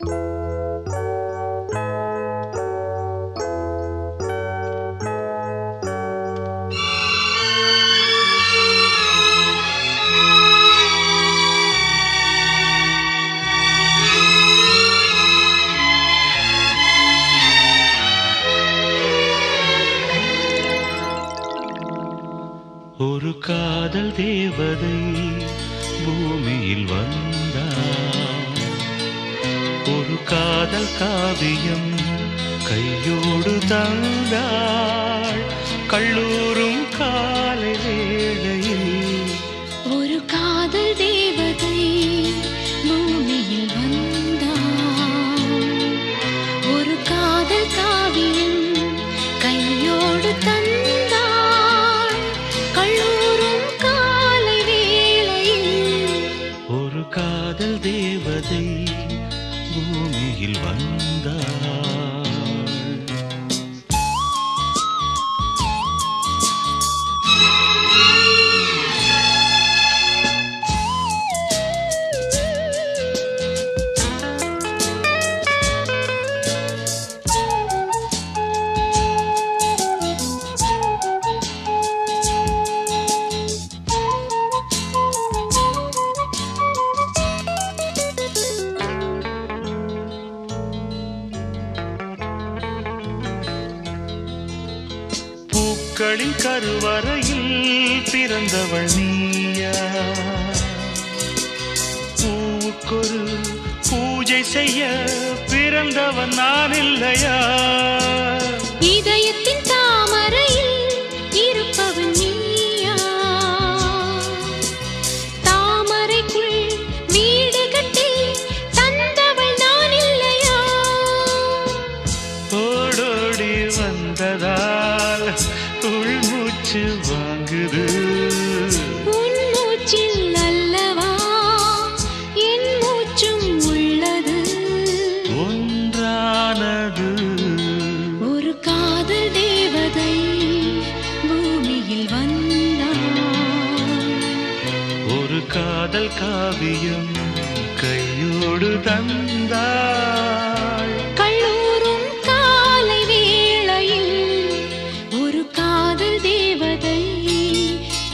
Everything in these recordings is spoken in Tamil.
ஒரு காதல் தேவதை பூமியில் வந்தாள். ஒரு காதல் காவியம் கையோடு தந்தாள். கல்லூரும் காலை வேளையில் ஒரு காதல் தேவதை பூமியில் வந்தாள். ஒரு காதல் காவியம் கையோடு தந்தாள். கல்லூரும் காலை வேளையில் ஒரு காதல் தேவதை பூமியில் வந்தாள். பூக்களின் கருவறையில் பிறந்தவள் நீயா? பூவுக்கொரு பூஜை செய்ய பிறந்தவன் நான் இல்லையா? இதயத்தின் தாமரையில் இருப்பவன் நீயா? தாமரைக்குள் வீடு கட்டி தந்தவள் நான் இல்லையா? ஓடோடி வந்ததால் உள்மூச்சு வாங்குது. உன் மூச்சில் அல்லவா என் மூச்சும் உள்ளது. ஒன்றானது ஒரு காதல் தேவதை பூமியில் வந்தாள். ஒரு காதல் காவியம் கையோடு தந்தாள். கல்லூரும் காலை வேளையில் ஒரு காதல் தேவதை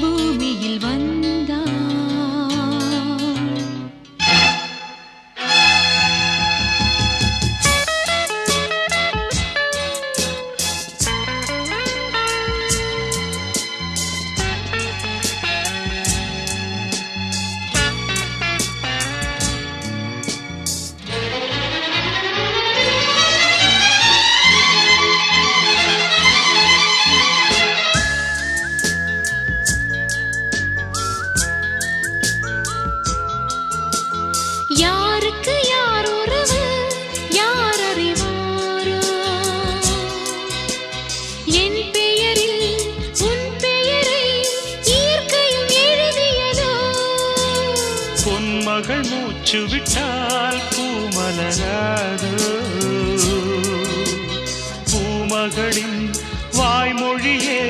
பூமியில் வந்தாள். யாருக்கு யார் உறவு யார் அறிவாரோ? என் பெயரில் உன் பெயரை இயற்கையும் எழுதியதோ? பொன்மகள் மூச்சு விட்டால் பூமலராதோ? பூமகளின் வாய்மொழியே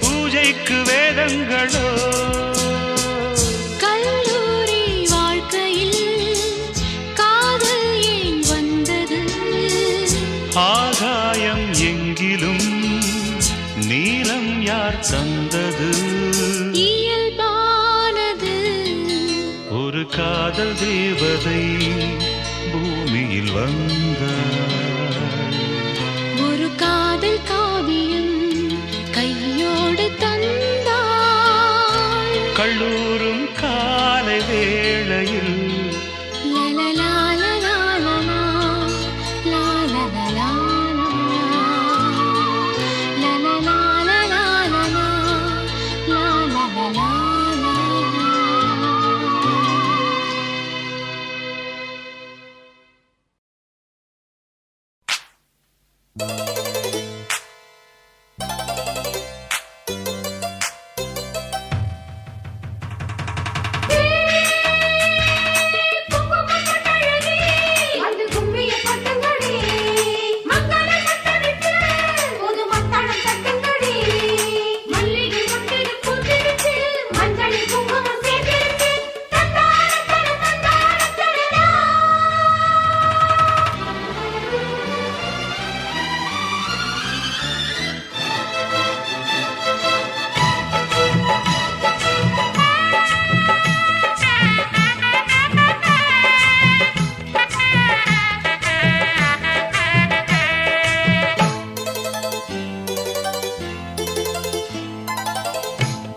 பூஜைக்கு வேதங்களோ? கல்லூரி வாழ்க்கையில் காதல் ஏன் வந்தது? ஆகாயம் எங்கிலும் நீலம் யார் தந்தது? இயல்பானது ஒரு காதல் தேவதை பூமியில் வந்தாள். ஒரு காதல் காவியம் கையோடு தந்தாள். கல்லூரும் காலை வேளையில் லலலாலலாலலா, லாலலலாலலா, லலலாலலாலலா, லாலலலாலலா.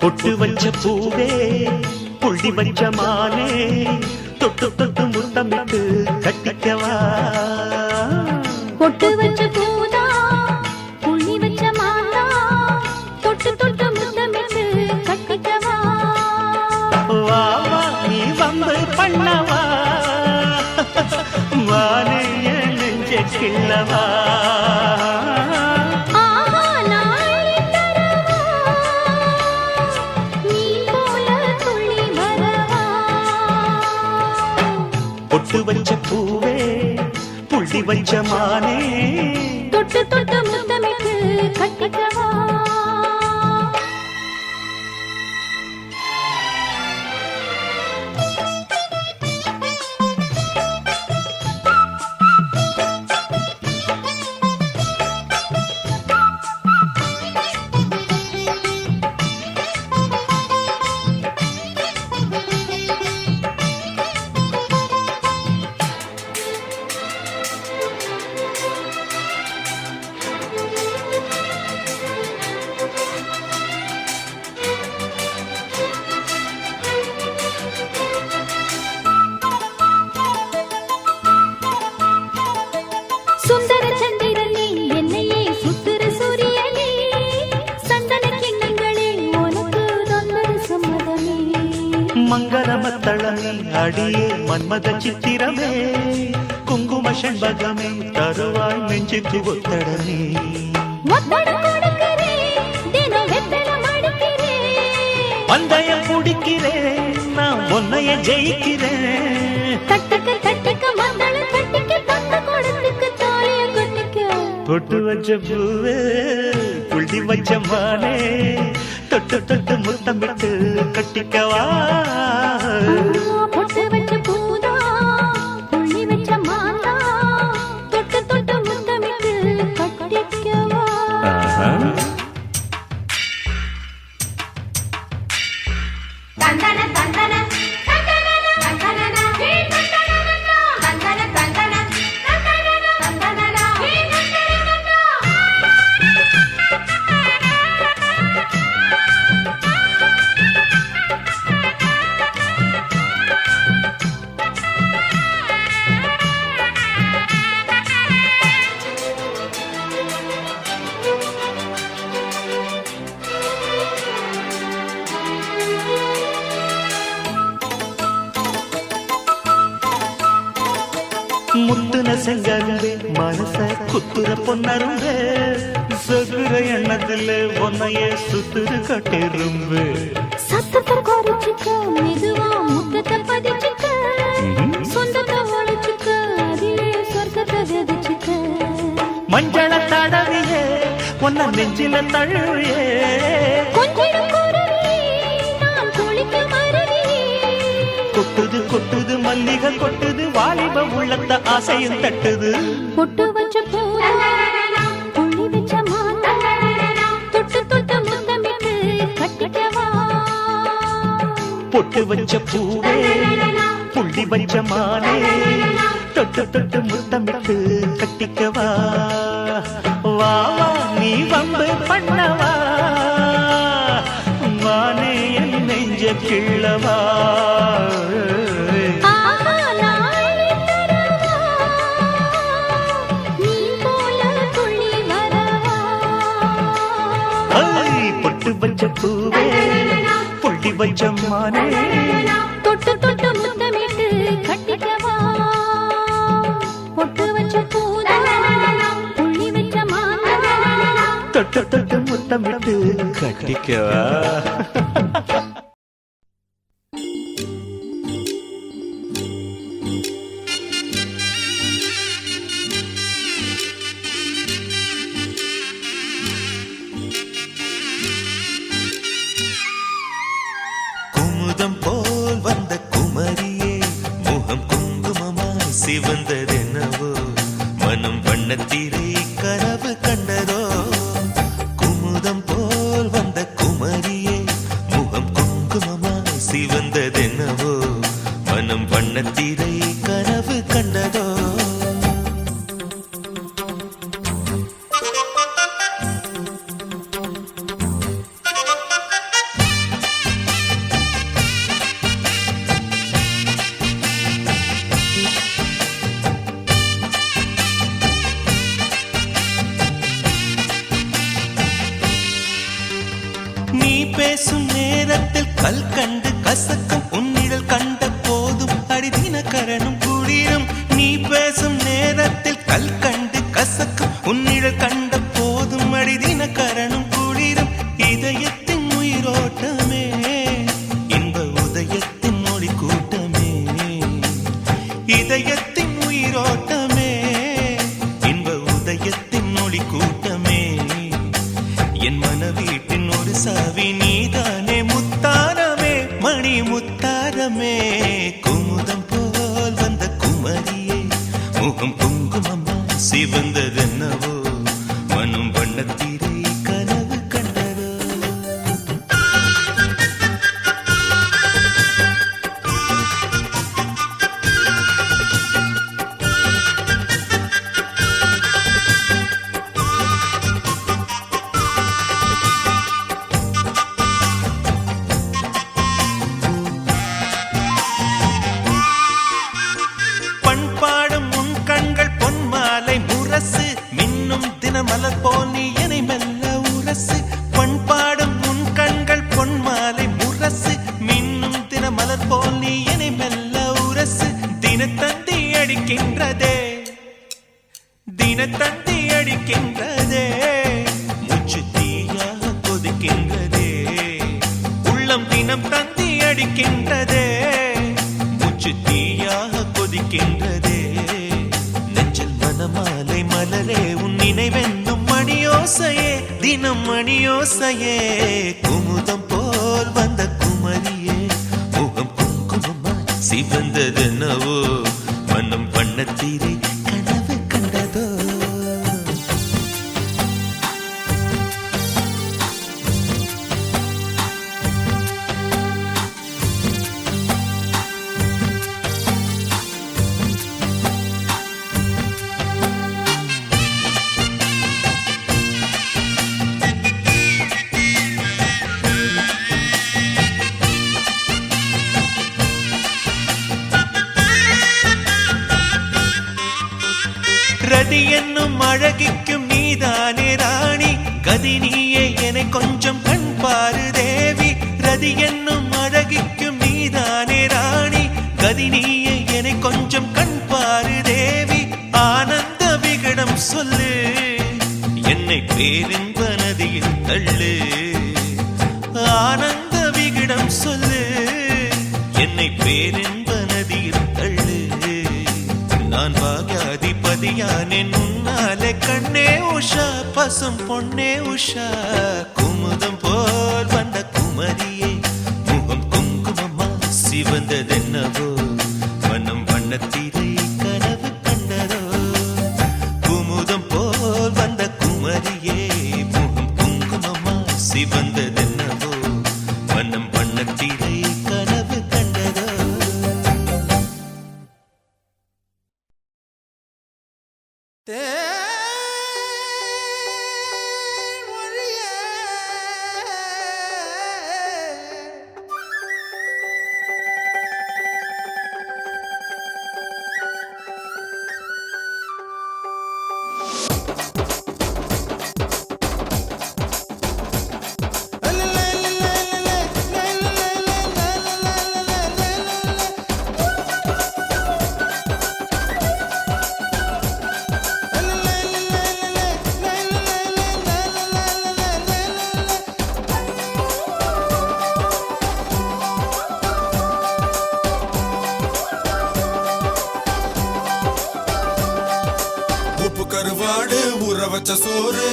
பொட்டு வச்ச பூவே புள்ளி வச்ச மானே தொட்டு தொட்டு முத்தமிட்டு கட்டிக்கவா பொட்டு வச்ச பூதா புள்ளி வச்ச மாதா தொட்டு தொட்டு முத்தமிட்டு கட்டிக்கவா வா வா நீ வம்பு பண்ணவா வானே என் நெஞ்ச கிள்ளவா ஆஹா நாளை தரவா நீ போல துள்ளி வரவா பொட்டு வச்ச பூவே புள்ளி வச்ச மானே தொட்டு தொட்டு முத்தமிட்டு கட்டிக்கவா சுந்தர சந்திரனே என்னையே சுத்துற சூரியனே சந்தன கிண்ணங்களே உனக்கு தொந்தர சம்மதமே மங்களமத்தளமே அடியே மன்மத சித்திரமே குங்கும செண்பகமே தருவாய் நெஞ்சுக்கு ஒத்தடமே ஒத்தட கொடுக்கிறே தினம் வெத்தல மடிக்கிறே பந்தயம் குடிக்கிறேன் நான் உன்னைய ஜெயிக்கிறேன் தட்டக்க மந்தள தட்டிக்க தந்த கொடுத்துக்கு தாலிய கொட்டிக்க பொட்டு வச்ச பூவே புள்ளி வச்ச மானே தொட்டு தொட்டு முத்தமிட்டு கட்டிக்கவா பொட்டு வச்ச பூதா புள்ளி வச்ச மாதா தொட்டு தொட்டு முத்தமிட்டு கட்டிக்கவா தந்தன தந்தன தந்தன தந்தன ஹே தந்தன தந்தன தந்தன தந்தன ஹே தந்தன முத்துன செங்கரும்பே மனச குத்துற பொன்னரும்பே சகுர எண்ணத்துல உன்னைய சுத்துற கட்டிரும்பு சத்தத்தை குறைச்சுக்க மெதுவா முத்தத்தை பதிச்சுக்க சொந்தத்தை ஒழிச்சுக்க அதிலே சொர்க்கத்தை விதைச்சுக்க மஞ்சள தடவியே உன்ன நெஞ்சில தழுவியே கொஞ்சம் குருவி நான் குளிக்க மருவி கொட்டுது கொட்டுது மல்லிகை கொட்டுது வாலிப உள்ளத்த ஆசையும் தட்டுது பொட்டு வச்ச பூரா புள்ளி வச்ச மாதா தொட்டு தொட்டு முத்தமிட்டு கட்டிக்கவா பொட்டு வச்ச பூவே புள்ளி வச்ச மானே தொட்டு தொட்டு முத்தமிட்டு கட்டிக்கவா வா வா நீ வம்பு பண்ணவா மானே என் நெஞ்ச கிள்ளவா ஆஹா நாளை தரவா நீ போல துள்ளி வரவா பொட்டு வச்ச பூவே புள்ளி வச்ச மானே தொட்டு தொட்டு முத்தமிட்டு கட்டிக்கவா பொட்டு வச்ச பூதா புள்ளி வச்ச மாதா தொட்டு தொட்டு முத்தமிட்டு கட்டிக்கவா குமுதம் போல் வந்த குமரியே முகம் குங்குமமாய் சிவந்ததென்னவோ மனம் வண்ணத்திரை கனவு கண்டதோ குமுதம் போல் வந்த குமரியே முகம் குங்குமமாய் சிவந்ததென்னவோ மனம் வண்ணத்திரை கனவு கண்டதோ தினக்கரனும் குளிரும் நீ பேசும் நேரத்தில் கல் கண்டு கசக்கும் உன்னிழல் கண்ட போதும் அடி தினக்கரனும் குளிரும் இதயத்தின் உயிரோட்டமே இன்ப உதயத்தின் மொழி கூட்டமே இதயத்தின் உயிரோட்டமே இன்ப உதயத்தின் மொழி கூட்டமே என் மனவீட்டின் ஒரு சாவி நீதானே முத்தாரமே மணி முத்தாரமே குமுதம் போல் வந்த குமரியே முகம் குங்குமம்மா சிவந்ததென்னவோ மனம் வண்ணத்திரை கனவு கண்டதோ பண்பாடும் உன் கண்கள் பொன்மாலை முரசு மின்னும் தினமலர் போல் நீ என்னை மெல்ல உரசு பண்பாடும் உன் கண்கள் பொன்மாலை முரசு மின்னும் தினமலர் போல் நீ என்னை மெல்ல உரசு தினத்தந்தி அடிக்கின்றதே தினத்தந்தி அடிக்கின்றதே மூச்சு தீயாக கொதிக்கின்றதே உள்ளம் தினம் தந்தி அடிக்கின்றதே மூச்சு தீயாக கொதிக்கின்றதே நெஞ்சில் மனமாலை மலரே உன் நினைவென்னும் மணியோசையே தினம் மணியோசையே குமுதம் போல் வந்த குமரியே முகம் குங்குமமா சிவந்ததென்னவோ மனம் வண்ணத்திரை கனவு கண்டதோ ரதி என்னும் அழகிக்கும் நீதானே ராணி கதி நீயே என கொஞ்சம் கண் பாரு தேவி ரதி என்னும் அழகிக்கும் நீதானே ராணி கதி நீயே என கொஞ்சம் கண் பாரு தேவி ஆனந்த விகடம் சொல்லு என்னை பேரின்ப நதியில் தள்ளு ஆனந்த விகடம் சொல்லு என்னை பேரின்ப நதியில் தள்ளு நான் பாக்யாதிபதியானே உன்னாலே கண்ணே உஷா பசும் பொன்னே உஷா குமுதம் போல் வந்த குமரியே முகம் குங்குமமா சிவந்ததென்னவோ மனம் வண்ணத்திரை கனவு கண்டதோ குமுதம் போல் வந்த குமரியே முகம் குங்குமமா சிவந்ததென்னவோ மனம் வண்ணத்திரை கனவு கண்டதோ கருவாடு ஊற வச்ச சோறு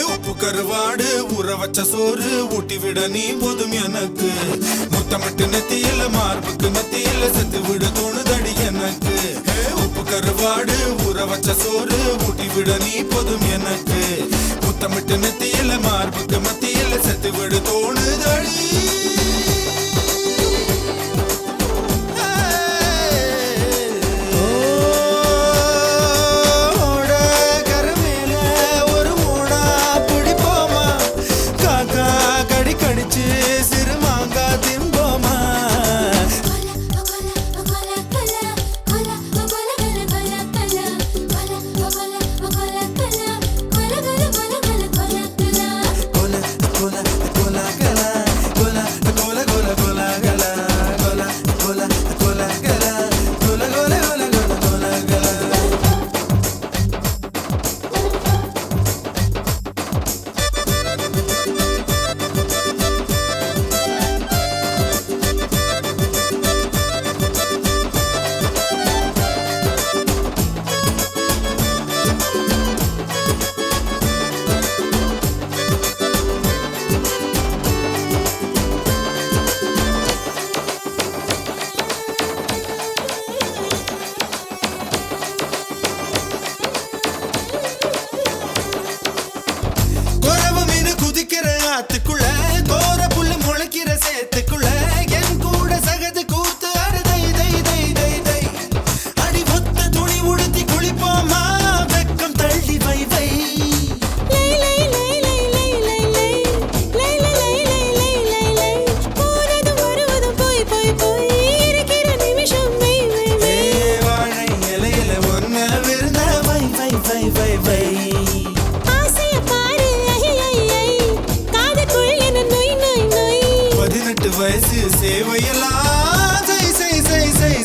உப்பு கருவாடு ஊற வச்ச சோறு ஊட்டி விட நீ போதும் எனக்கு முத்தமிட்டு நெத்தியில மார்புக்கு மத்தியில செத்து விட தோணுதடி எனக்கு உப்பு கருவாடு ஊற வச்ச சோறு ஊட்டி விட நீ போதும் எனக்கு முத்தமிட்டு நெத்தியில மார்புக்கு மத்தியில செத்து விட தோணுதடி கொல கொல கொல கொல கொல கொல கொல கொல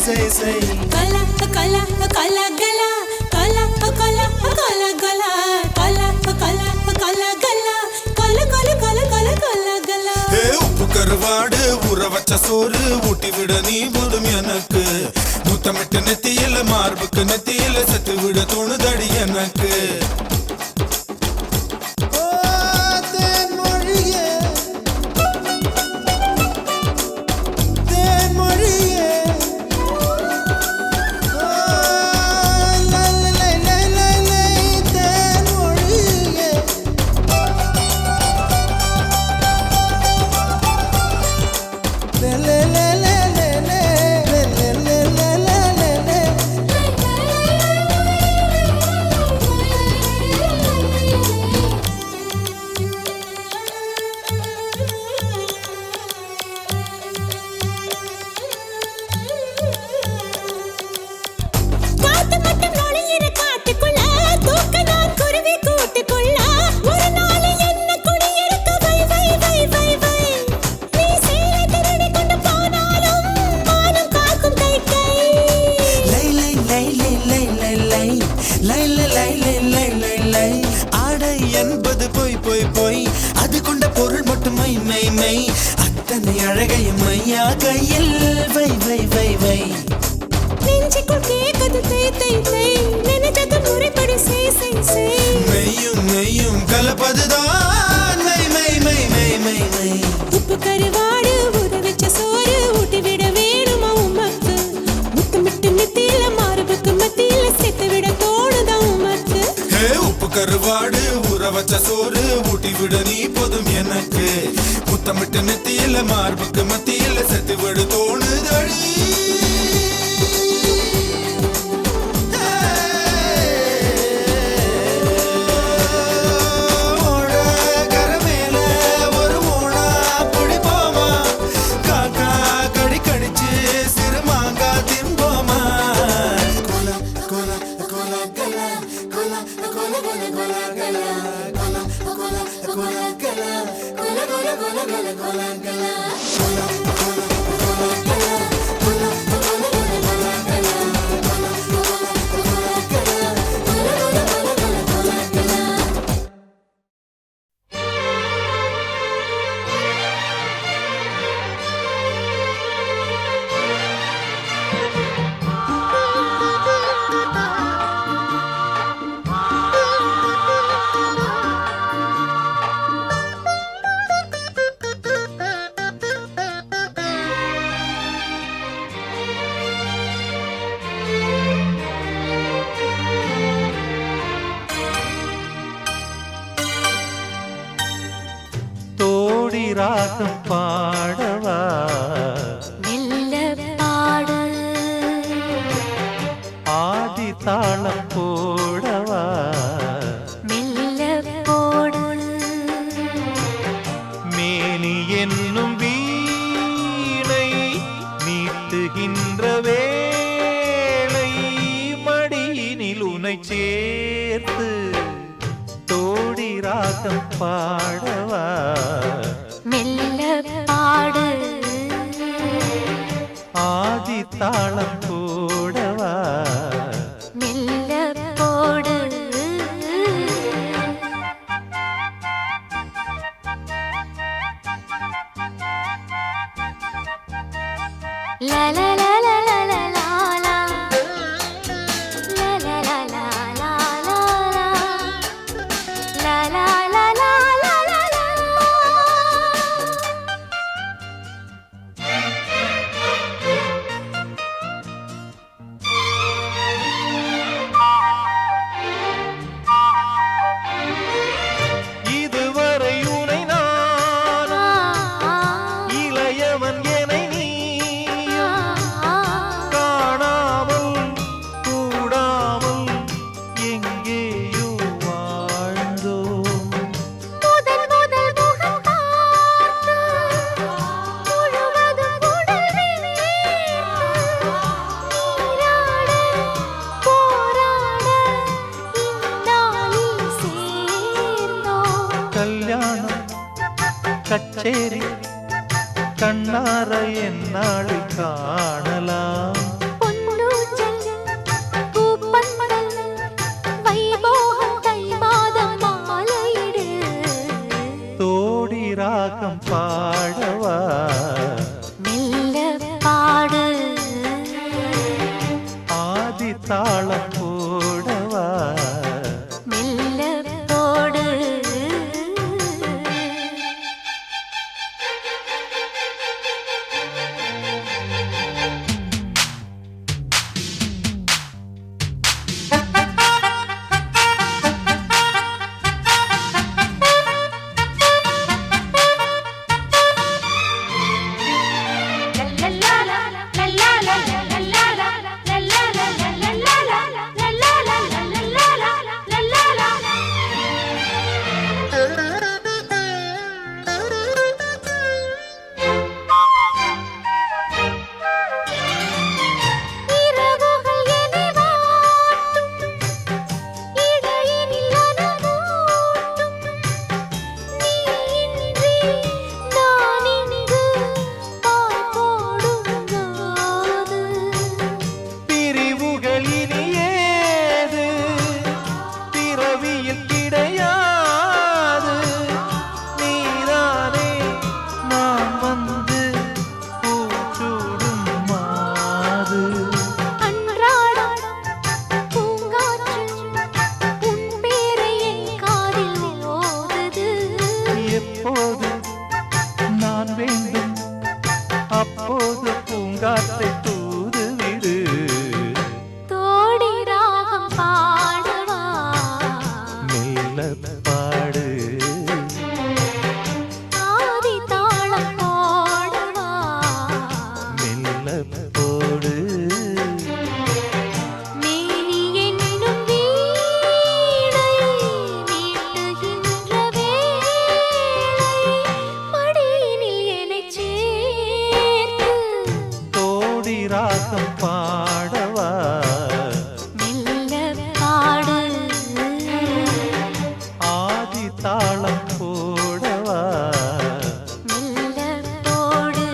செய் செய் கலா கலா கலா கலா கலா கலா கலா கலா கலா கலா கலா கலா கல கல கல கல கலா கலா உப்பு கருவாடு ஊற வச்ச சோறு ஊட்டி விட நீ போதும் எனக்கு முத்தமிட்டு நெத்தியில மார்புக்கு நெத்தியில செத்து விட தோணுதடி எனக்கு என்பது போய் போய் போய் அது கொண்ட பொருள் மட்டும் மை மை மை அத்தனை அழகையும் மையா கையில் வை வை வை வை நெஞ்சுக்குள் கேட்குது தை தை தை நினைத்தது முறைப்படி செய் செய் செய் மெய்யும் நெய்யும் கலப்பதுதான் மை மை மை மை மை மை உப்பு கருவாடு ஊற வச்ச சோறு ஊட்டி விட வேணுமா உமக்கு முத்தமிட்டு நெத்தியில மார்புக்கு மத்தியில சேர்த்து விட தோணுதா உமக்கு உப்பு கருவாடு ஊற வச்ச சோறு ஊட்டி விட நீ போதும் எனக்கு முத்தமிட்டு நெத்தியில மார்புக்கு மத்தியில செத்து விட தோணுதடி ராகம் பாடவா மெல்ல பாடு ஆதி தாளம் போடவா மெல்ல போடு மேனி என்னும் வீணை மீட்டுகின்ற வேளை மடியினில் உனை சேர்த்து தோடி ராகம் பாடவா மெல்ல பாடு ஆதி தாளம் போடவா மெல்ல போடு la la la la la la la la la la la la la la la la la கச்சேரி கண்ணார என்னாளை காணலாம் தாளம் போடவா மெல்ல போடு அப்போது பூங்காற்றை தூது விடு தோடி ராகம் பாடவா மெல்ல பாடு ஆதி தாளம் போடவா மெல்ல போடு மேனி என்னும் வீணை மீட்டுகின்ற வேளை மடியினில் என்னைச் சேர்த்து தோடி ராகம் பாடவா மெல்ல பாடு ஆதி தாளம் போடவா மெல்ல போடு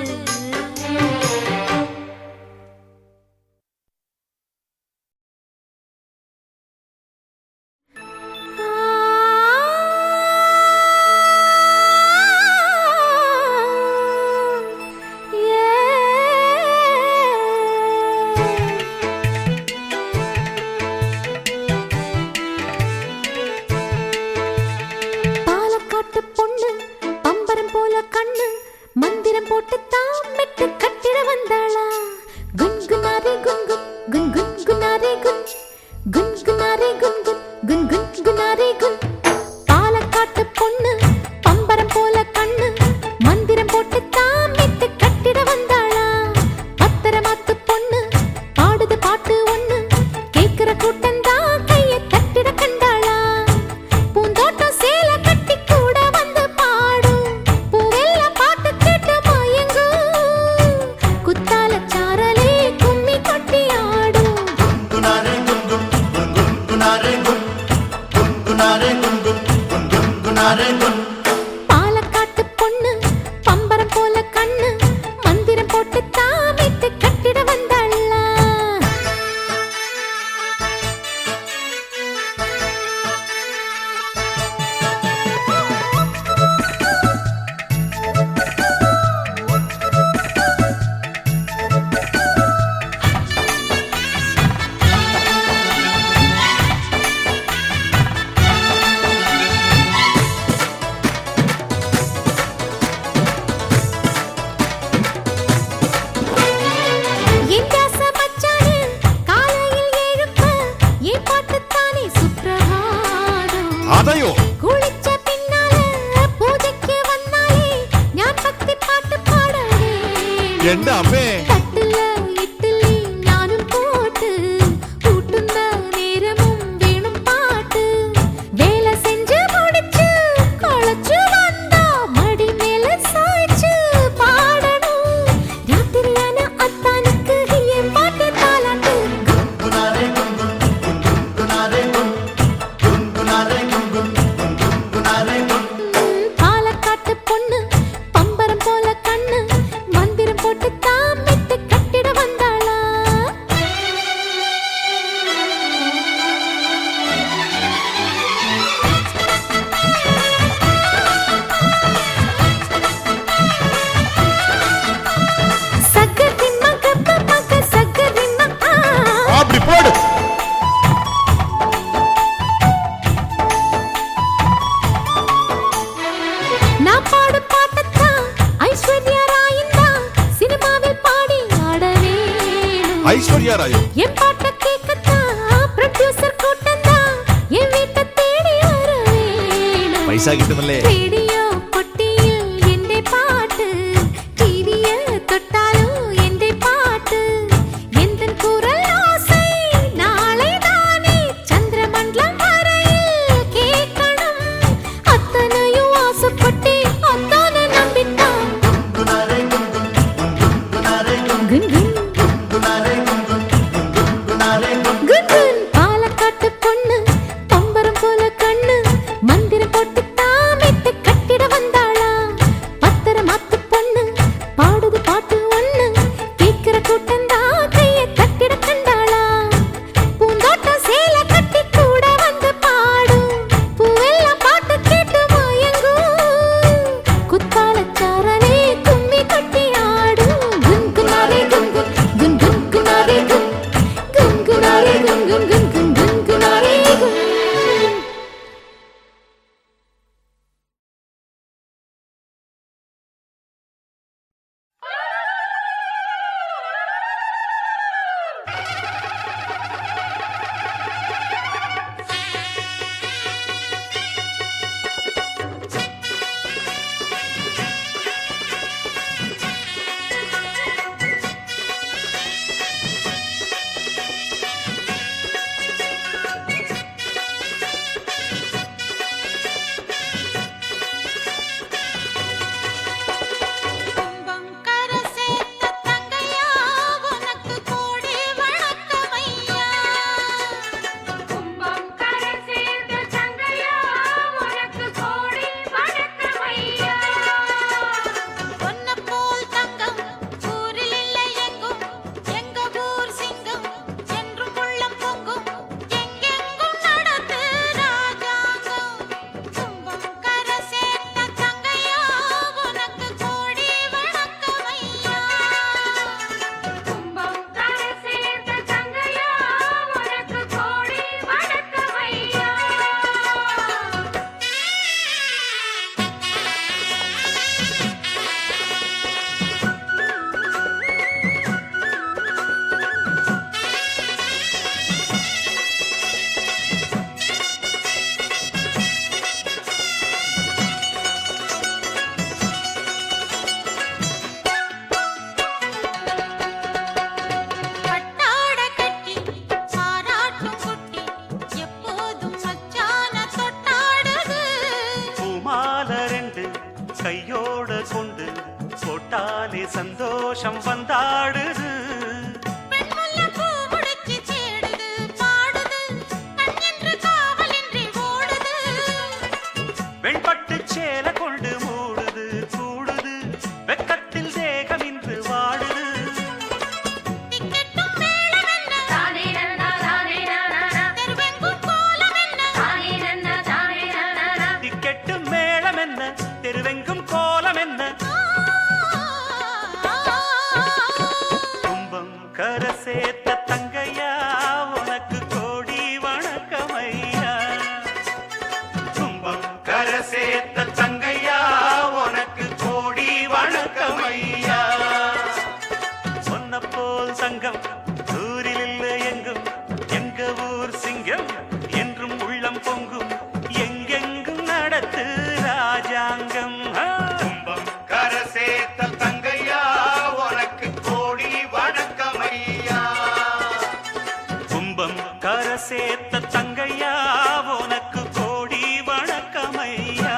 பாலக்காட்டு பொண்ணு பம்பரம் போல கண்ணு மந்திரம் போட்டு தாமிட்டு கட்டிட வந்தாளா குன்குனாரே குன்குன் குன்குன் குனாரே குன் குன்குனாரே குன்குன் குன்குன் குனாரே குன் பாலக்காட்டு பொண்ணு பம்பரம் போல கண்ணு மந்திரம் போட்டு தாமிட்டு கட்டிட வந்தாளா பத்திரமாத்து பொண்ணு பாடுது பாட்டு ஒண்ணு கேக்குற கூட்டந்தான் கையை தட்டிட கண்டாளா பூந்தோட்டம் சேல கட்டி கூட வந்து பாடும் பூவெல்லாம் பாட்டு கேட்டு மயங்கும் குத்தால சாரலே கும்மி கொட்டி ஆடும் பாலக்காட்டு பொண்ணு பம்பரம் போல கண்ணு மந்திரம் போட்டு தாமிட்டு கட்டிட வந்தாளா என் ஜாச மச்சானு காலையில் எழுப்ப என் பாட்டுத்தானே சுப்பிரபாதம் അതെയോ குளிச்ச பின்னால பூஜைக்கு வந்தாலே ஞான் பக்தி பாட்டு பாடவே എന്റെ അമ്മേ தட்டுல இட்லி நானும் போட்டு கூட்டுந்த நேரமும் வேணும் பாட்டு வேலை செஞ்சு முடிச்சு கொளைச்சு வந்தா மடி மேல சாய்ச்சு பாடணும் ராத்திரியான அத்தானுக்கு என் பாட்டு தாலாட்டு பாலக்காட்டு பொண்ணு பம்பரம் போல கண்ணு மந்திரம் போட்டு தாம ஐஸ்வர்யா ராய். என் பாட்ட கேட்கத்தான் ப்ரொடியூசர் கூட்டம் தான் என் வீட்டை தேடி வர வேணும். பைசா கிட்டமல்லே. ரேடியோ பொட்டியில் எந்த பாட்டு, டிவிய தொட்டாலும் எந்த பாட்டு, எந்த குரல் ஓசை நாளை தானே சந்திரமண்டலம் வரையில் கேட்கணும். அத்தனையும் ஆசைப்பட்டு அத்தான நம்பித்தான் குன் குன் குன் பாலக்காட்டு பொண்ணு பம்பரம் போல கண்ணு மந்திரம் போட்டு தாமிட்டு கட்டிட வந்தாளா. பத்தர மாத்து பொண்ணு பாடுது பாட்டு ஒண்ணு கேட்கிற கூட்டம் தான் கையை தட்டிட கண்டாளா. பூந்தோட்டம் சேலை கட்டி கூட வந்து பாடும் பூவெல்லாம் பாட்டு கேட்டு மயங்கும். குத்தாலச்சாரனே கும்மி கட்டி ஆடும் குன் குனாரே குன் குன் குன் குன் குனாரே குன் குன் குனாரே குன் குன் குன் குன் குன் குனாரே குன். கையோட கொண்டு போட்டாலே சந்தோஷம் வந்தாடுது. வெண்பட்டு சேல கொண்டு மூடுது கூடுது வெக்கத்தில் தேகம் இன்று வாடுது. திக்கெட்டும் மேளம் என்ன தெருவெங்கும் கோலம் என்ன கும்பம் கரை சேர்த்த தங்கையா உனக்கு கோடி வணக்கமையா. கும்பம் கரை சேர்த்த தங்கையா உனக்கு கோடி வணக்கமையா. சொன்ன போல் சங்கம் ஊரில் இல்லை எங்கும் எங்க ஊர் சிங்கம் என்றும் உள்ளம் பொங்கும் எங்கெங்கும் நடத்து ராஜாங்கம். கும்பம் கரை சேர்த்த தங்கையா உனக்கு கோடி வணக்கமையா. கும்பம் கரை சேர்த்த தங்கையா உனக்கு கோடி வணக்கமையா.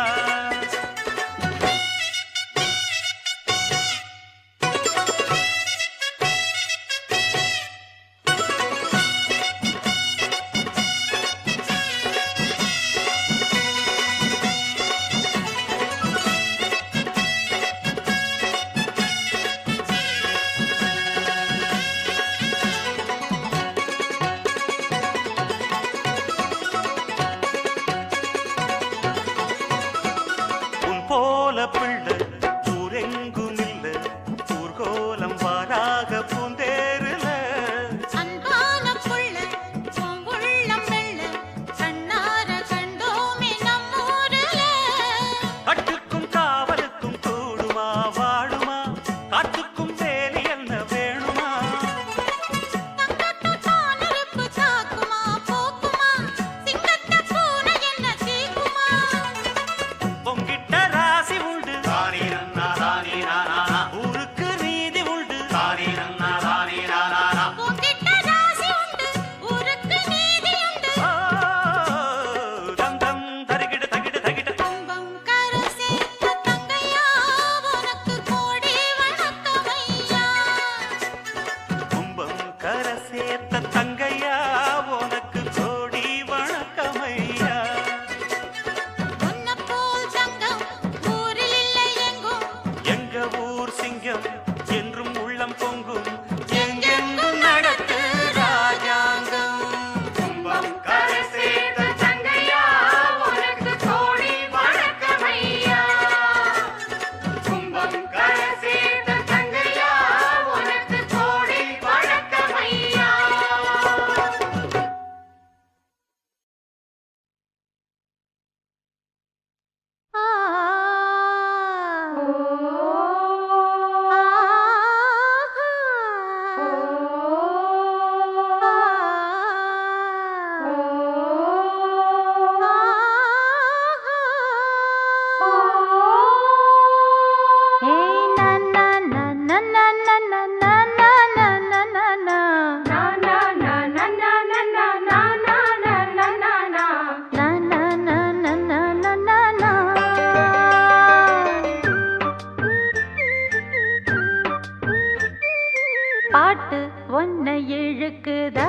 ஒன்னை இழுக்குதா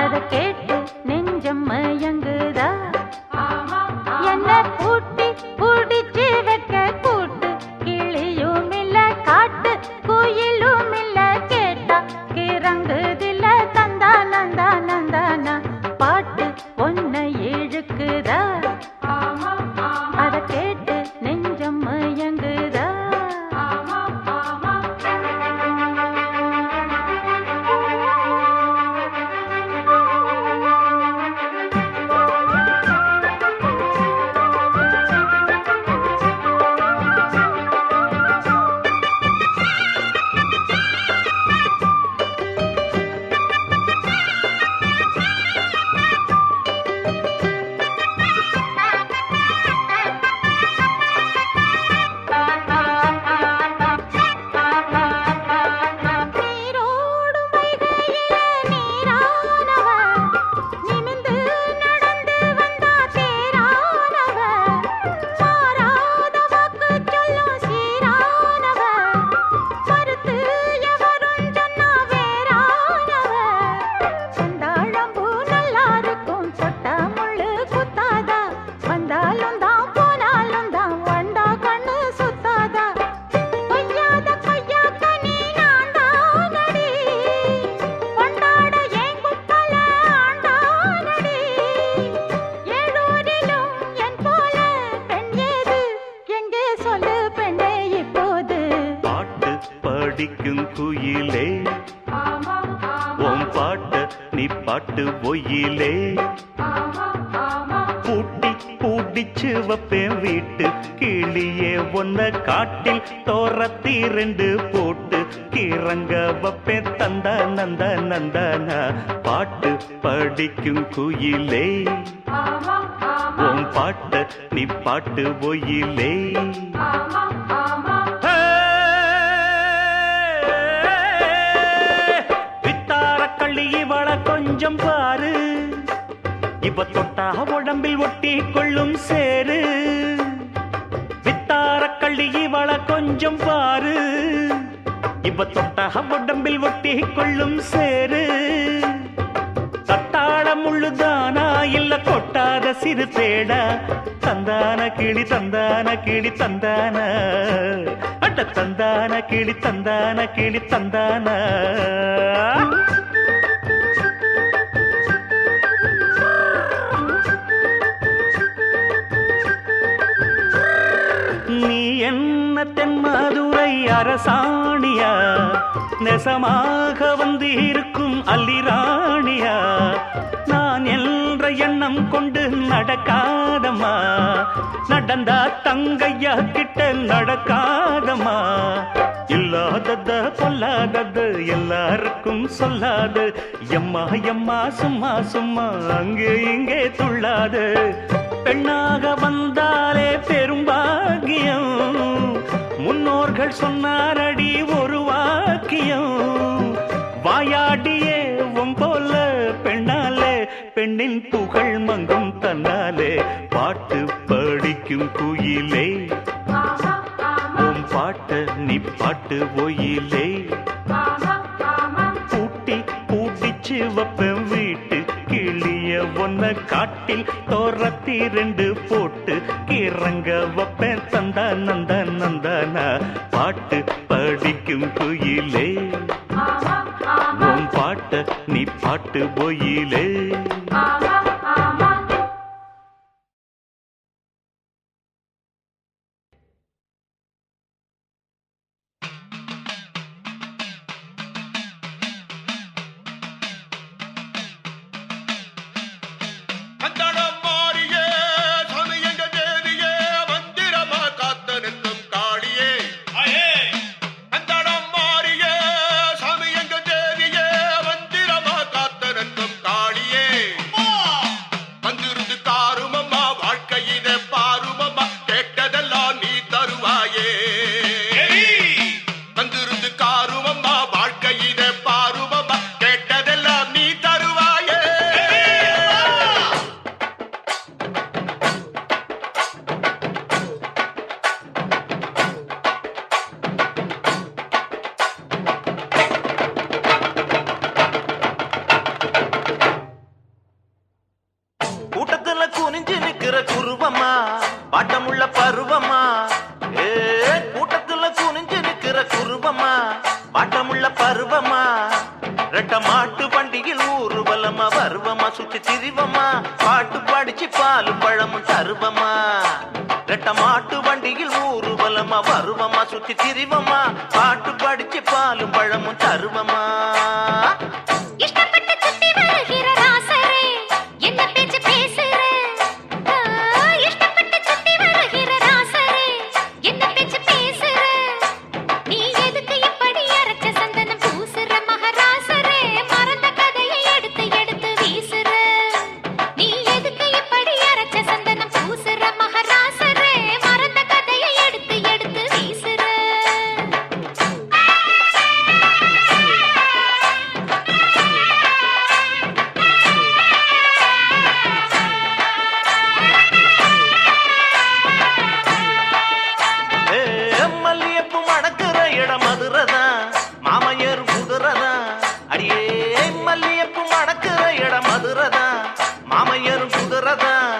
அத கேட்டு நெஞ்சம் மயங்குதா என்ன பூட்டி பூடிச்சு வைக்க கூட்டு கிளியும் இல்ல காட்டு குயிலும் இல்ல கேட்டா கிறங்குதில்ல தந்தா நந்தா நந்தானா பாட்டு ஒன்னை இழுக்குதா அத கேட்டு நெஞ்சம் மயங்குதா குயிலே உன் பாட்ட நீ பாட்டு ஒயிலே பூட்டி பூடிச்சு வப்பேன் வீட்டு கிளியே ஒன்ன காட்டில் தோரத்தி ரெண்டு போட்டு கிறங்க வப்பேன் தந்தா நந்தா நந்தானா பாட்டு படிக்கும் குயிலே உன் பாட்ட நீ பாட்டு ஒயிலே கொஞ்சம் பாரு இவ தொட்டா உடம்பில் ஒட்டி கொள்ளும் சேரு வித்தார கள்ளி இவள கொஞ்சம் பாரு இவ தொட்டா உடம்பில் ஒட்டி கொள்ளும் சேரு தத்தாளம் உள்ளுதானா இல்ல கொட்டாத சிறு தேடா தந்தான கிளி தந்தான கிளி தந்தான அட தந்தான கிளி தந்தான கிளி தந்தான நீ என்ன தென்மதுரை அரசாணியா நெசமாக வந்து இருக்கும் அல்லிராணியா நான் என்ற எண்ணம் கொண்டு நடக்காதம்மா நடந்தா தங்கையா கிட்ட நடக்காதம்மா இல்லாதத பொல்லாதது எல்லாருக்கும் சொல்லாது எம்மா எம்மா சும்மா சும்மா அங்கே இங்கே துள்ளாது பெண்ணாக வந்தாலே பெரும்பாகியம் முன்னோர்கள் சொன்னாரடி ஒரு வாக்கியம் வாயாடியே போல பெண்ணாலே பெண்ணின் புகழ் மங்கும் தன்னாலே பாட்டு படிக்கும் குயிலே உன் பாட்ட நீ பாட்டு ஒயிலே பூட்டி பூட்டிச்சு வப்பேன் வீட்டு கிளிய ஒன்ன காட்டில் தோரத்தி ரெண்டு போட்டு கிறங்க வப்பேன் தந்தா நந்தா நந்தானா பாட்டு படிக்கும் குயிலே உன் பாட்ட நீ பாட்டு ஒயிலே காளியே ரெட்ட மாட்டு வண்டியில் ஊர்வலமா வருவமா சுத்தி திரிவமா பாட்டு படிச்சு பாலும் பழமும் தருவமா ரெட்ட மாட்டு வண்டியில் ஊர்வலமா வருவமா சுத்தி திரிவமா பாட்டு படிச்சு பாலும் பழமும் தருவமா இஷ்டப்பட்டு சுத்தி வருகிற ராசரே என்ன பேச்சு பேசுற இஷ்டப்பட்டு சுத்தி வருகிற ராசரே என்ன பேச்சு பேசுற நீ எதுக்கு இப்படி அரைச்ச சந்தனம் பூசுற மகராசரே மறந்த கதையை எடுத்து எடுத்து வீசுற நீ எதுக்கு இப்படி அரைச்ச சந்தனம் பூசுற மகராசரே மறந்த கதையை எடுத்து எடுத்து வீசுற மல்லியப்பு மணக்குற இடம் மதுரதான் மாமையர் குதிரதான் அடியே மல்லியப்பு மணக்குற இடம் மதுரதான் மாமையர் குதிரதான்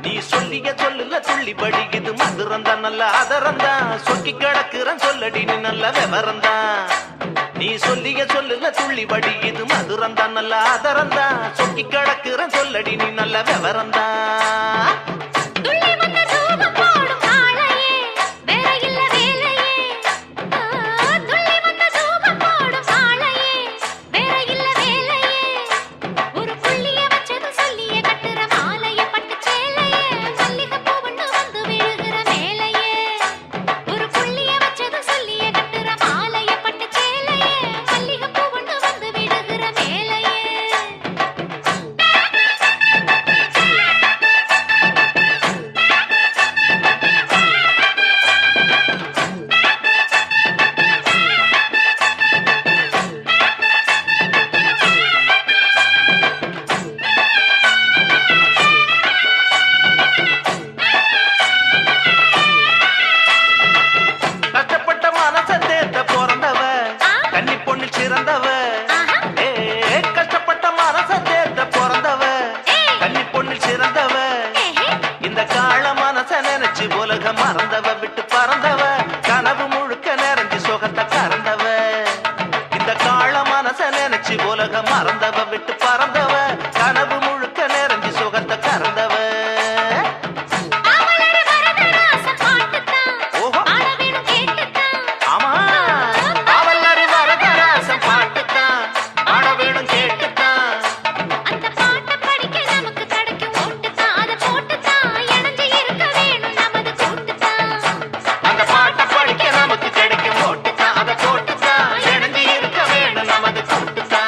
நீ சொல்லிய சொல்லுல துள்ளி படிக்குது மதுரந்தான் நல்ல அதரந்தான் சொக்கி கிடக்குறன் சொல்லடி நீ நல்ல விவரந்தான் நீ சொல்லிய சொல்லுல துள்ளி படிக்குது மதுரந்தான் நல்ல அதரந்தான் சொக்கி கிடக்குறன் சொல்லடி நீ நல்ல விவரந்தான் துள்ளி வந்த தூபம் போடும் ஆளையே வேற இல்ல வேலையே துள்ளி வந்த தூபம் போடும் ஆளையே வேற இல்ல வேலையே ஒரு புள்ளிய வச்சது சொல்லிய கட்டுற மாலைய பட்டு சேலையே மல்லிகை பூவண்ணு வந்து விழுகிற மேலையே ஒரு புள்ளிய வச்சது சொல்லிய கட்டுற மாலைய பட்டு சேலையே மல்லிகை பூவண்ணு வந்து விழுகிற மேலையே கஷ்டப்பட்ட மனச தேத்த பிறந்தவ கன்னி பொண்ணு சிறந்தவ ஏ கஷ்டப்பட்ட மனச தேத்த பிறந்தவ கன்னி பொண்ணு சிறந்தவ இந்த கால மனச நினைச்சு உலக மறந்தவ விட்டு பறந்தவ கனவு முழுக்க நிறைஞ்சு சுகத்தை கறந்தவ இந்த கால மனச நினைச்சு உலக மறந்தவ விட்டு பறந்தவ கனவு முழுக்க நிறைஞ்சு சுகத்தை கறந்தவ அவளோட வரதராச பாட்டுதான் ஓஹோ ஆட வேணும் கேட்டுதான் ஆமா அவள் வரதராசம் பாட்டுத்தான் ஆட வேணும் கேட்டுத்தான் அந்த பாட்டை படிக்க நமக்கு கிடைக்கும் ஓட்டுதான் அதை போட்டுதான் இணைஞ்சு இருக்க வேணும் நமது கூட்டுதான் அந்த பாட்டை படிக்க நமக்கு கிடைக்கும் ஓட்டுத்தான் அதை போட்டுத்தான் இணைஞ்சு இருக்க வேணும் நமது கூட்டுத்தான்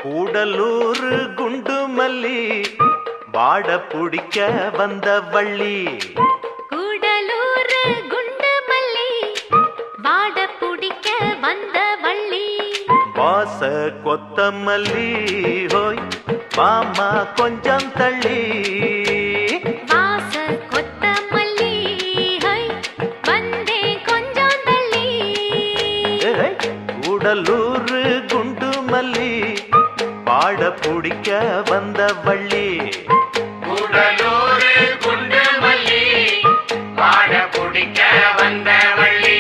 கூடலூர் குண்டு மல்லி வாட புடிக்க வந்த வள்ளி கூடலூர் குண்டு மல்லி வாட புடிக்க வந்த வள்ளி வாச கொத்தமல்லி ஹோய் மாமா கொஞ்சம் தள்ளி வாச கொத்தமல்லி ஹை வந்தே கொஞ்சம் தள்ளி ஏய், கூட கூடலூர் குண்டு மல்லி பாட பிடிக்க வந்த வள்ளி. கூடலூர் குண்டு மல்லி பாட பிடிக்க வந்த வள்ளி.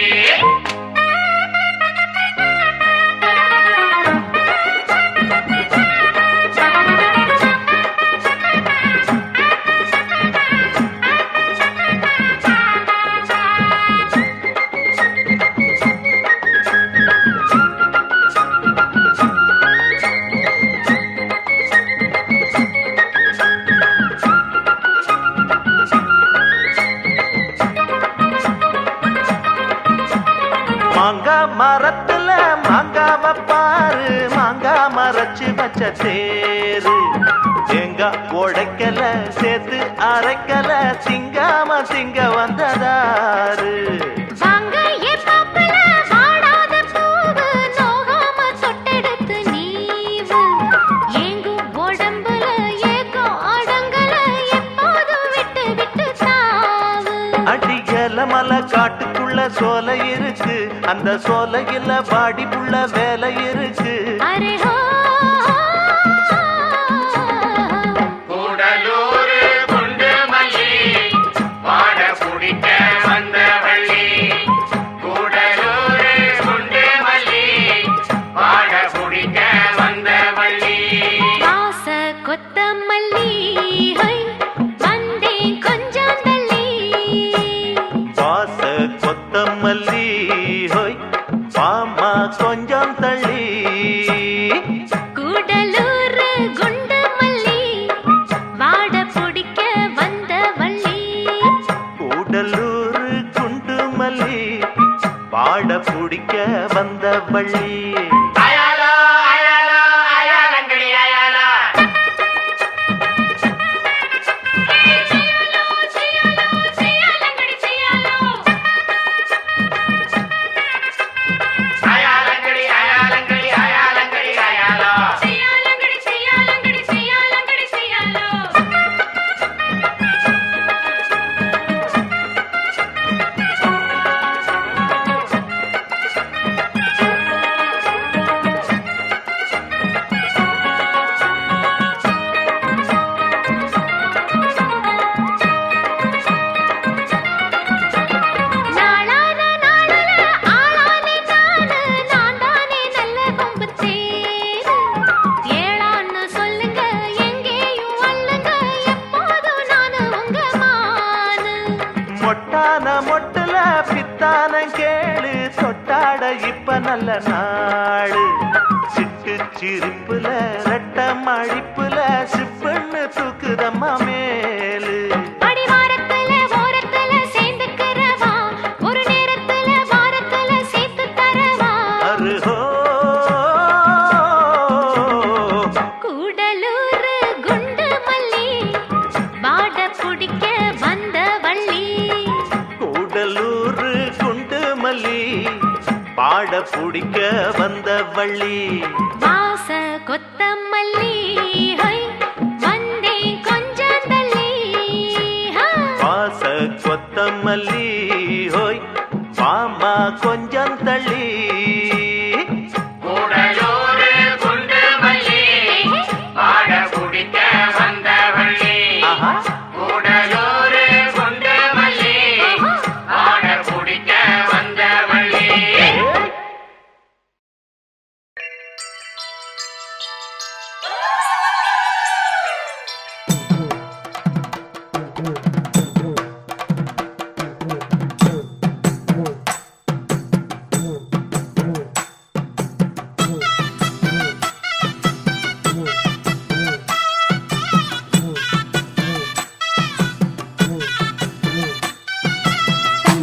மாங்கா மரத்துல மாங்காவ பாரு, மாங்கா மரச்சு வச்ச தேரு. தேங்காய் உடைக்கல சேர்த்து அரைக்கல, திங்காம திங்க வந்ததாரு. வாங்க ஏ மாப்பிள வாடாத பூவு, நோகாம தொட்டெடுத்து நீவு. ஏங்கும் உடம்புல ஏக்கம் அடங்கல, எப்போதும் விட்டு விட்டு தாவு. அடியல மலை காட்டுக்குள்ள சோலை இருக்கு, அந்த சோலையில பாடி புள்ள வேலை இருக்கு. அரே ஹோ கூடலூர் குண்டு மல்லி பாட பிடிக்க வந்த வள்ளி. கூடலூர் குண்டு மல்லி பாட பிடிக்க வந்த வள்ளி. வாச கொத்தமல்லி ஹை வந்தேன் கொஞ்சம் தள்ளி. வாச கொத்தமல்லி ஹோய் பாமா கொஞ்சம் தள்ளி. கூடலூர் குண்டு மல்லி வாட பிடிக்க வந்த வள்ளி. கூடலூர் குண்டு மல்லி பாட பிடிக்க வந்த வள்ளி. அயாலா அயாலா அயாலங்கடி அயாலா. அயாலங்கடி அயாலங்கடி அயாலங்கடி அயாலா. நாளான நாளுல ஆளானே நானு, நான் தானே நல்ல கொம்பு தேரு. ஏளான்னு சொல்லுங்க எங்கேயும் வல்லுங்க, எப்போதும் நானு உங்க மானு. மொட்டான மொட்டுல பித்தான கேளு, தொட்டாட இப்ப நல்ல நாடு. சிட்டு சிரிப்புல ரெட்ட மழிப்புல சிப்புன்னு தூக்குதம்மா மேலு. அடிவாரத்துல ஓரத்துல சேர்ந்துக்கிறவா, ஒரு நேரத்துல வாரத்துல சேர்த்து தரவா. அருஹோ கூடலூர் குண்டு மல்லி வாட பிடிக்க வந்த வள்ளி. கூடலூர் குண்டு மல்லி பாட பிடிக்க வந்த வள்ளி. வாச கொத்தமல்லி ஹை வந்தேன் கொஞ்சம் தள்ளி. வாச கொத்தமல்லி ஹோய் பாமா கொஞ்சம் தள்ளி. கூடலூர் குண்டு மல்லி பாட பிடிக்க வந்த வள்ளி. ஆஹா கூடலூர் குண்டு மல்லி பாட பிடிக்க வந்த வள்ளி.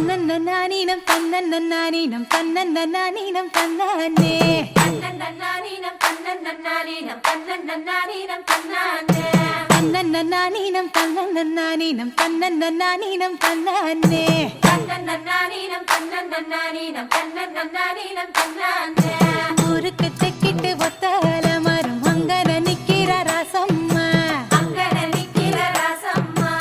தன்னன்னானீனம் தன்னன்னானீனம் தன்னன்னானீனம் தன்னானே. தன்னன்னானீனம் தன்னன்னானீனம் தன்னன்னானீனம் தன்னானே. தன்னன்னானீனம் தன்னன்னானீனம் தன்னன்னானீனம் தன்னானே. தன்னன்னானீனம் தன்னன்னானீனம் தன்னன்னானீனம் தன்னானே. ஊருக்கு தெக்கிட்டு ஒத்தல மரம் அங்கன நிக்கிற ராசம்மா, அங்கன நிக்கிற ராசம்மா.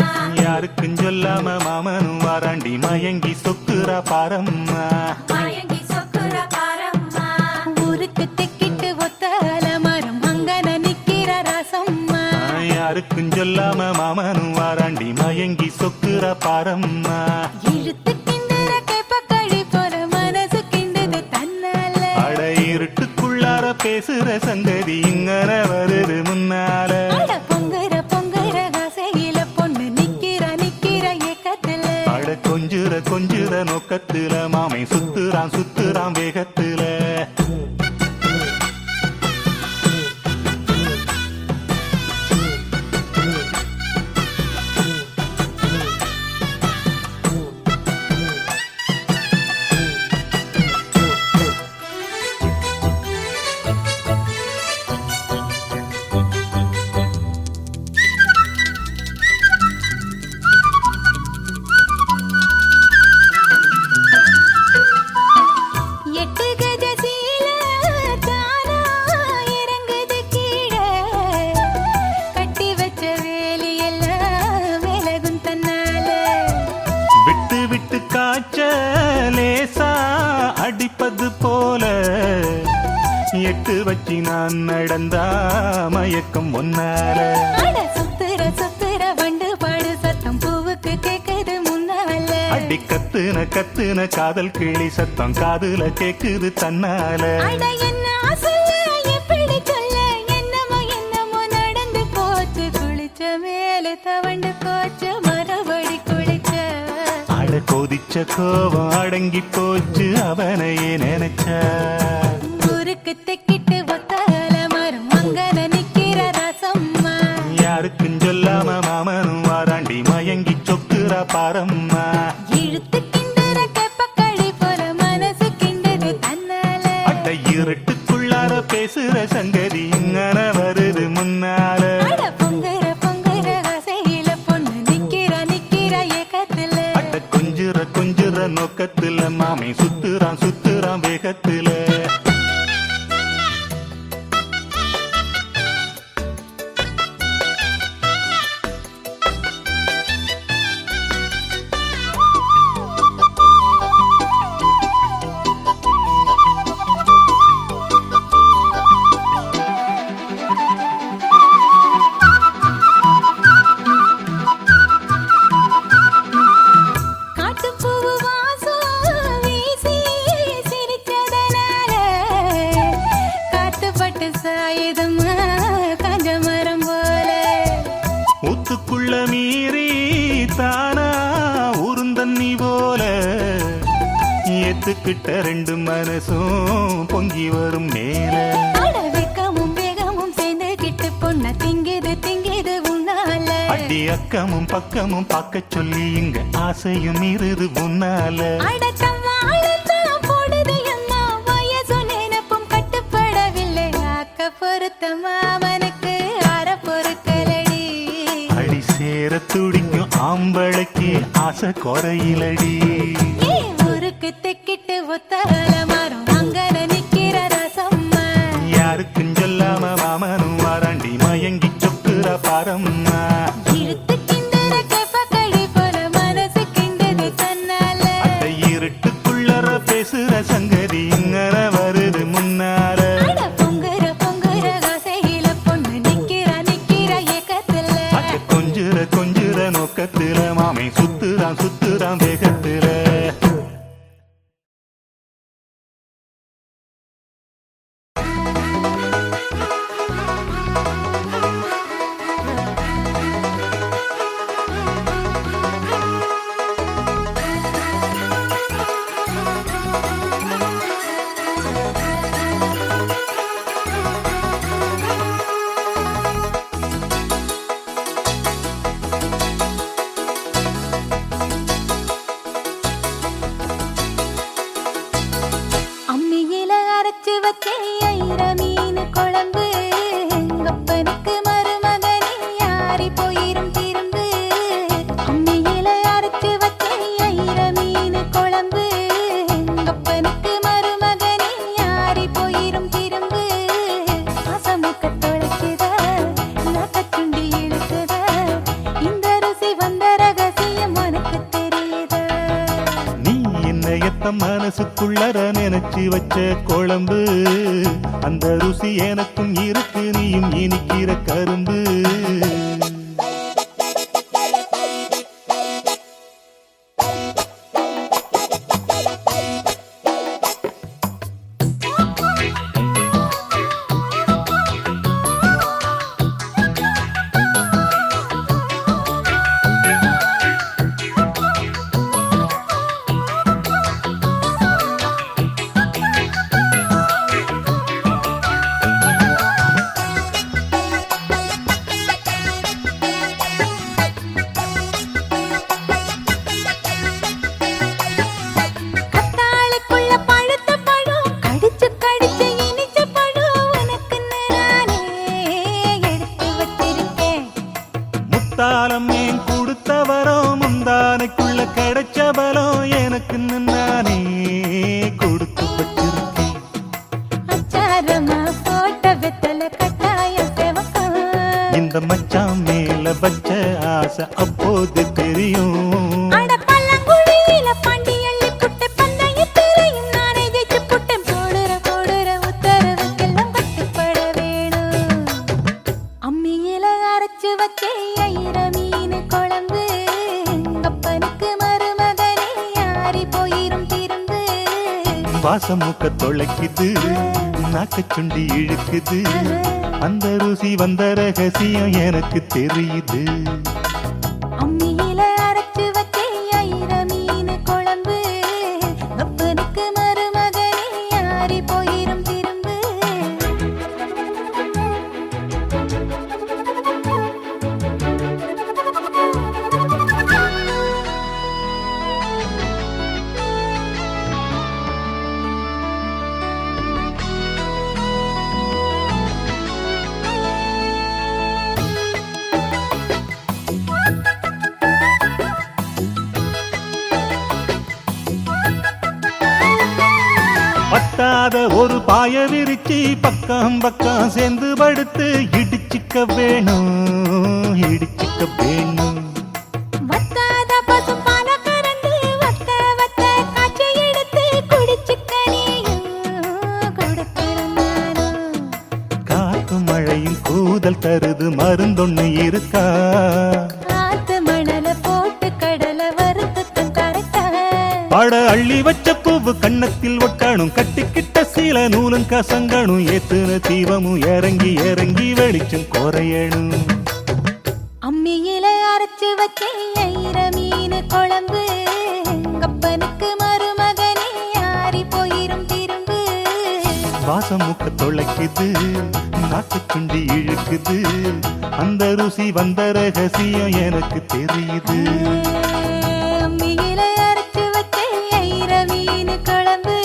யாருக்கும் சொல்லாம மாமனும் வாராண்டி மயங்கி சொக்குற பாரம்மா. மயங்கி சொக்குற பாரம்மா. யாருக்கும் சொல்லாம மாமனும் வாராண்டி மயங்கி சொக்குற பாரம்மா. இழுத்து கிண்டுற கேப்பக்களி போல மனசு கிண்டுது தன்னால. அட இருட்டுக்குள்ளார பேசுற சங்கதி இங்கன வருது முன்னால. அட பொங்குற பொங்குற ஆசையில பொண்ணு நிக்கிற நிக்கிற ஏக்கத்துல. அட கொஞ்சுற கொஞ்சுற நோக்கத்துல மாமை சுத்துறான் சுத்துறான் வேகத்துல. எட்டு கஜ சீல தானா இறங்குது கீழே. கட்டி வச்ச வேலியெல்லாம் விலகும் தன்னால. விட்டு விட்டு காய்ச்ச லேசா அடிப்பது போல எட்டு வச்சு நான் நடந்தா மயக்கம் ஒன்னால. அட சுத்துற சுத்துற வண்டு பாடு சத்தம் பூவுக்கு கேக்குது முன்னால. அடி கத்துன கத்துன காதல் கிளி சத்தம் காதுல கேக்குது தன்னால. அட என்ன சொல்ல எப்படி சொல்ல என்னமோ என்னமோ நடந்து போச்சு. குளிச்ச மேல தவண்டு போச்சு மறுபடி குளிச்ச. அட கொதிச்ச கோபம் அடங்கி போச்சு அவனையே நினைச்ச. ஊருக்கு தெக்கிட்டு ஒத்தால மரம் அங்கன நிக்கிற ரசம்மா. யாருக்கும் சொல்லாம மாமனும் வாராண்டி மயங்கி சொக்குற பாரம்மா. இழுத்து கிண்டுற கேப்பக்களி போல மனசு கிண்டுது தன்னால. அட இருட்டுக்குள்ளார பேசுற சங்கதி இங்கன வருது முன்னால. அட பொங்குற பொங்குற ஆசையில பொண்ணு நிக்கிற நிக்கிற ஏக்கத்துல. அட கொஞ்சுற கொஞ்சுற நோக்கத்துல மாமை சுத்துறான் சுத்துறான் வேகத்துல. காட்டுப்பூவு வாசம் வீசி சிரிச்சதனால காத்துப்பட்டு சாயுதமா காஞ்ச மரம் போல. ஊத்துக்குள்ள மீறி தானா உருந்தண்ணி போல ஏத்துக்கிட்ட ரெண்டு மனசும் பொங்கி வரும் மேல. அட வெக்கமும் வேகமும் சேர்ந்து கிட்டு பொண்ண திங்குது திங்குது உன்னால. அடி அக்கமும் பக்கமும் பார்க்க சொல்லி இங்க ஆசையும் இருது உன்னால. அடக்கம்மாளத்தான் போடுது அம்மா வயசு நினைப்பும் கட்டுப்படவில்லை. ஆக்க பொருத்த மாமனுக்கு அற பொறுக்கலடி. அடி சேர துடிக்கும் ஆம்பளைக்கு ஆசை குறையிலடி. ஏ ஊருக்கு தெக்கிட்டு ஒத்தால மரம் அங்கன நிக்கிற ரசம்மா. யாருக்கும் சொல்லாம மாமனும் வாராண்டி மயங்கி சொக்குற பாரம்மா. இழுத்து கிண்டுற கேப்பக்களி போல மனசு கிண்டுது தன்னால. அட இருட்டுக்குள்ளற பேசுற சங்கதி இங்கன வருது முன்னால. அட பொங்குற பொங்குற ஆசையில பொண்ணு நிக்கிற நிக்கிற ஏக்கத்துல. அட கொஞ்சுற கொஞ்சுற நோக்கத்துல மாமை சுத்துறான் சுத்துறான் வேகத்துல. அம்மியில அரைச்சு வச்சே ஐர மீன் குழம்பு. அப்பனுக்கு மருமகனே யாரி போயிரும் திரும்பு. அம்மியில அரைச்சு வச்சே ஐர மீன் குழம்பு. அப்பனுக்கு மருமகனே யாரி போயிரும் திரும்பு. அசமுக்க தொலைக்குதா நாக்கச்சுண்டி இழுக்குதா. இந்த ருசி வந்த ரகசியம் உனக்கு தெரியுதா. நீ என்னையத்த மனசுக்குள்ளர நினைச்சு வச்ச குழம்பு. அந்த ருசி எனக்கும் இருக்கு நீயும் இனிக்கிற கரும்பு. மச்சான் மேல வச்ச ஆசை அப்போது தெரியும். அட பல்லங்குழியில பாண்டி அள்ளி புட்டு பந்தயத்திலையும் நானே ஜெயிச்சு புட்டேன். போடுற உத்தரவுக்கெல்லாம் கட்டுப்பட வேணும். அம்மியில அரைச்சு வச்சே ஐர மீன் குழம்பு அப்பனுக்கு மருமகனே ஆறி போயிரும் திரும்பு. வாசம் மூக்க தொலைக்குது நாக்கச் சுண்டி இழுக்குது அந்த ருசி வந்த ரகசியம் எனக்கு தெரியுது. அம்மியில அரைச்சு வச்சே ஐர மீன் குழம்பு அப்பனுக்கு மருமகனே ஆறி போயிரும் திரும்பு. பத்தாத ஒரு பாய விரிச்சி பக்கம் பக்கம் சேர்ந்து படுத்து இடிச்சிக்க வேணும் இடிச்சிக்க வேணும். வத்தாத பசும்பால கறந்து வத்த காய்ச்சி எடுத்து குடிச்சுக்க நீயும் கொடுக்கணும் நானும். காத்து மழையும் கூதல் தருது மருந்தொன்னு இருக்கா? ஆத்து மணல போட்டு கடலை வறுத்துத்தான் கரைத்தா. பட அள்ளி வச்ச பூவு கண்ணத்தில் ஒட்டணும் கட்டிக்கிட்ட சீல நூலும் கசங்கணும் ஏத்துன தீபமும் இறங்கி இறங்கி வெளிச்சம் குறையணும். அம்மியில அரைச்சு வச்சே ஐர மீன் குழம்பு அப்பனுக்கு மருமகனே ஆறி போயிரும் திரும்பு. வாசம் மூக்க தொலைக்குது நாக்குச் சுண்டி இழுக்குது அந்த ருசி வந்த ரகசியம் எனக்கு தெரியுது. அம்மியில அரைச்சு வச்சே ஐர மீன் குழம்பு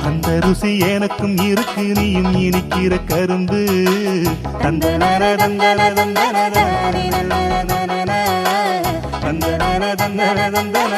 அந்த ருசி எனக்கும் இருக்கு நீயும் இனிக்கிற கரும்பு. தந்தனர தந்தன தந்தன தந்தன தந்தன தந்தன தந்தன